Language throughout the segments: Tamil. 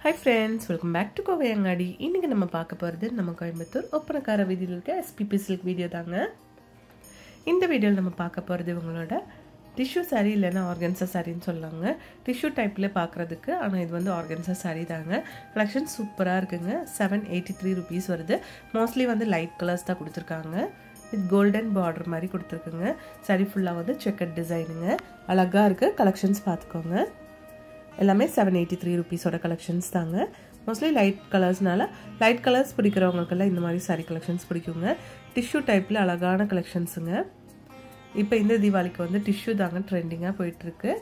Hi friends, welcome back to Kovai Angadi. இன்னைக்கு நம்ம பார்க்க போறது நம்ம கோயம்புத்தூர் ஒப்பனக்கார வீதியில் இருக்க SPP silk வீடியோ தாங்க. இந்த வீடியோல நம்ம பார்க்க போறது இவங்களோட டிஷ்யூ saree இல்லனா ஆர்கன்சா சாரின்னு சொல்றாங்க. டிஷ்யூ டைப்ல பார்க்கிறதுக்கு ஆனா இது வந்து ஆர்கன்சா saree தாங்க. கலெக்ஷன் சூப்பரா இருக்குங்க. 783 rupees வருது. மோஸ்ட்லி வந்து லைட் கலர்ஸ் தான் கொடுத்திருக்காங்க. with golden border மாதிரி கொடுத்திருக்குங்க. saree ஃபுல்லா வந்து checkered டிசைனுங்க. அழகா இருக்கு. கலெக்ஷன்ஸ் பாத்துக்கோங்க. எல்லாமே 783 rupees ஓட கலெக்ஷன்ஸ் தாங்க. மோஸ்ட்லி லைட் கலர்ஸ்னால லைட் கலர்ஸ் பிடிக்கிறவங்களுக்கெல்லாம் இந்த மாதிரி சாரி கலெக்ஷன்ஸ் பிடிக்குங்க. டிஷ்யூ டைப்ல அழகான கலெக்ஷன்ஸுங்க. இப்போ இந்த தீபாவளிக்கு வந்து டிஷ்யூ தாங்க ட்ரெண்டிங்கா போயிட்டு இருக்கு.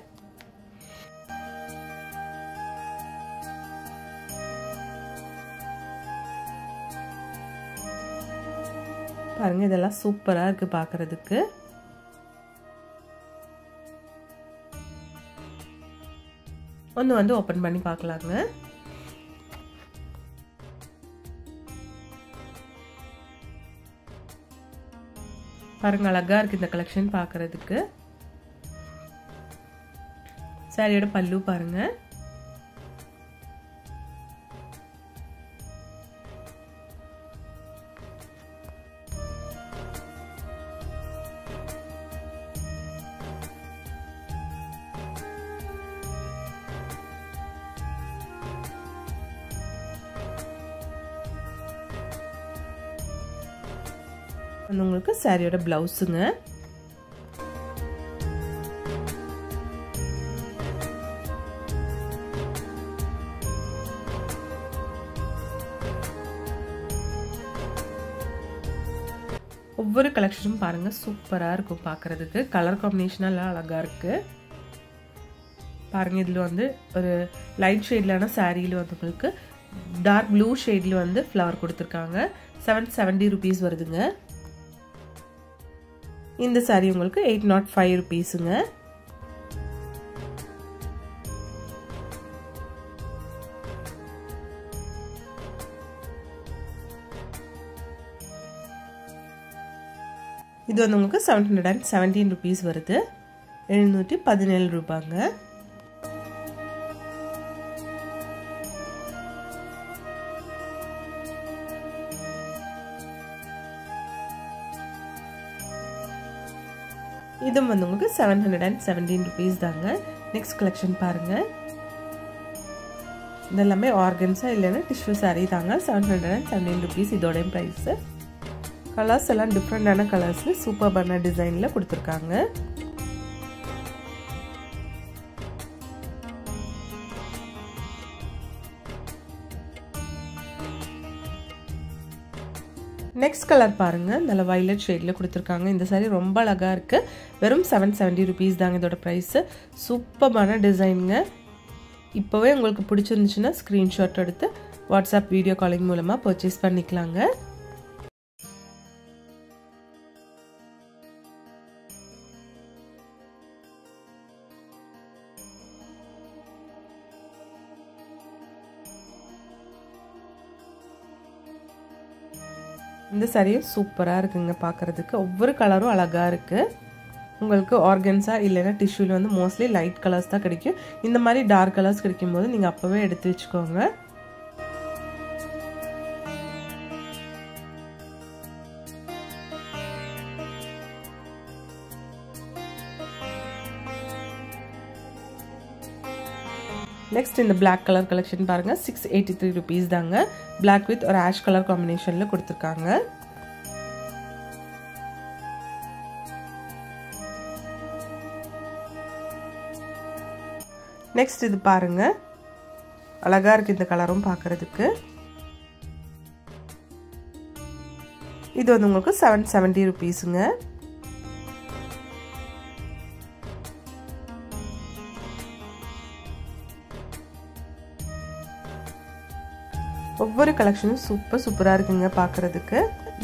பாருங்க இதெல்லாம் சூப்பரா இருக்கு பார்க்கிறதுக்கு. ஒன்று வந்து ஓப்பன் பண்ணி பார்க்கலாங்க. பாருங்க அழகா இருக்கு இந்த கலெக்ஷன் பார்க்கிறதுக்கு. சாரியோட பல்லு பாருங்க. உங்களுக்கு சாரியோட பிளவுஸுங்க. ஒவ்வொரு கலெக்ஷனும் பாருங்க சூப்பரா இருக்கும் பார்க்கிறதுக்கு. கலர் காம்பினேஷன் எல்லாம் அழகா இருக்கு. பாருங்க இதுல வந்து ஒரு லைட் ஷேட்லான சாரியில வந்து உங்களுக்கு டார்க் ப்ளூ ஷேட்ல வந்து ஃப்ளவர் கொடுத்திருக்காங்க. 770 rupees வருதுங்க. இந்த சாரி உங்களுக்கு 805 rupeesங்க. இது வந்து உங்களுக்கு 717 rupees வருது. 717 ரூபாய்ங்க. இது வந்து உங்களுக்கு 717 rupees தாங்க. நெக்ஸ்ட் கலெக்ஷன் பாருங்க. இதெல்லாமே ஆர்கன்ஸா இல்லைன்னா டிஷ்யூ சாரி தாங்க. 717 rupees இதோட பிரைஸ். கலர்ஸ் எல்லாம் டிஃப்ரெண்டான கலர்ஸ்ல சூப்பர்பான டிசைன்ல கொடுத்துருக்காங்க. நெக்ஸ்ட் கலர் பாருங்க. நல்ல வயலட் ஷேட்ல கொடுத்துருக்காங்க. இந்த சாரி ரொம்ப அழகா இருக்கு. வெறும் 770 rupees தாங்க இதோட பிரைஸ். சூப்பர்பான டிசைனுங்க. இப்போவே உங்களுக்கு பிடிச்சிருந்துச்சுன்னா ஸ்கிரீன்ஷாட் எடுத்து வாட்ஸ்அப் வீடியோ காலிங் மூலமா பர்ச்சேஸ் பண்ணிக்கலாங்க. இந்த சாரியும் சூப்பரா இருக்குங்க பார்க்கிறதுக்கு. ஒவ்வொரு கலரும் அழகா இருக்கு. உங்களுக்கு ஆர்கன்ஸா இல்லைன்னா டிஷ்யூல வந்து மோஸ்ட்லி லைட் கலர்ஸ் தான் கிடைக்கும். இந்த மாதிரி டார்க் கலர்ஸ் கிடைக்கும் போது நீங்க அப்பவே எடுத்து வச்சுக்கோங்க. நெக்ஸ்ட் இந்த Black கலர் கலெக்ஷன் பாருங்க. 683 rupees தாங்க. Black with ஒரு ஆஷ் கலர் காம்பினேஷன்ல கொடுத்திருக்காங்க. நெக்ஸ்ட் இது பாருங்க. அழகா இருக்கு இந்த கலரும் பார்க்கிறதுக்கு. இது வந்து உங்களுக்கு 770 rupeesங்க. ஒவ்வொரு கலெக்ஷனும் சூப்பரா இருக்குங்க பார்க்கிறதுக்கு.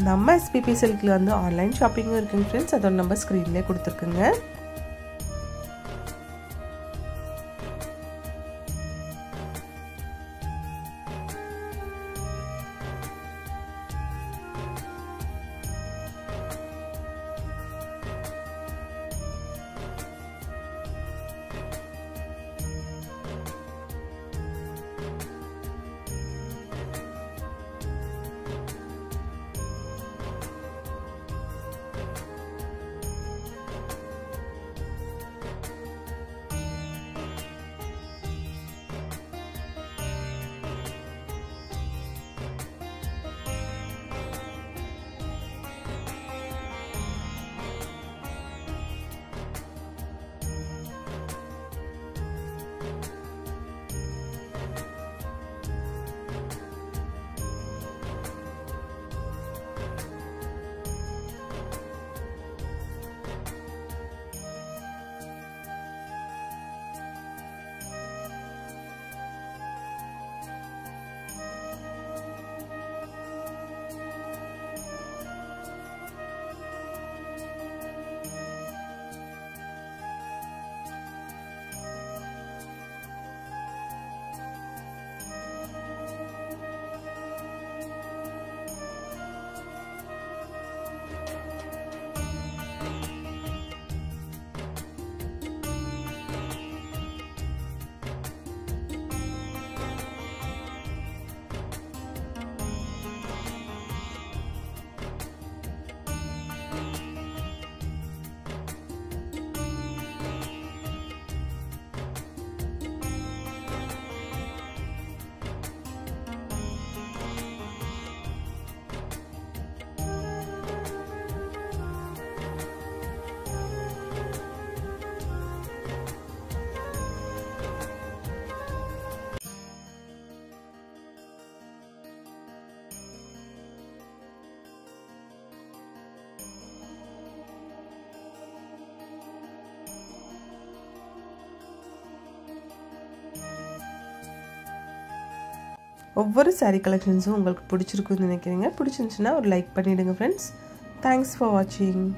நம்ம SPP silkல வந்து ஆன்லைன் ஷாப்பிங்கும் இருக்குங்க ஃப்ரெண்ட்ஸ். அதோட நம்பர் ஸ்கிரீன்லயே கொடுத்துருக்குங்க. ஒவ்வொரு saree கலெக்ஷன்ஸும் உங்களுக்கு பிடிச்சிருக்குன்னு நினைக்கிறீங்க. பிடிச்சிருந்துச்சுன்னா ஒரு லைக் பண்ணிவிடுங்க ஃப்ரெண்ட்ஸ். தேங்க்ஸ் ஃபார் வாட்சிங்.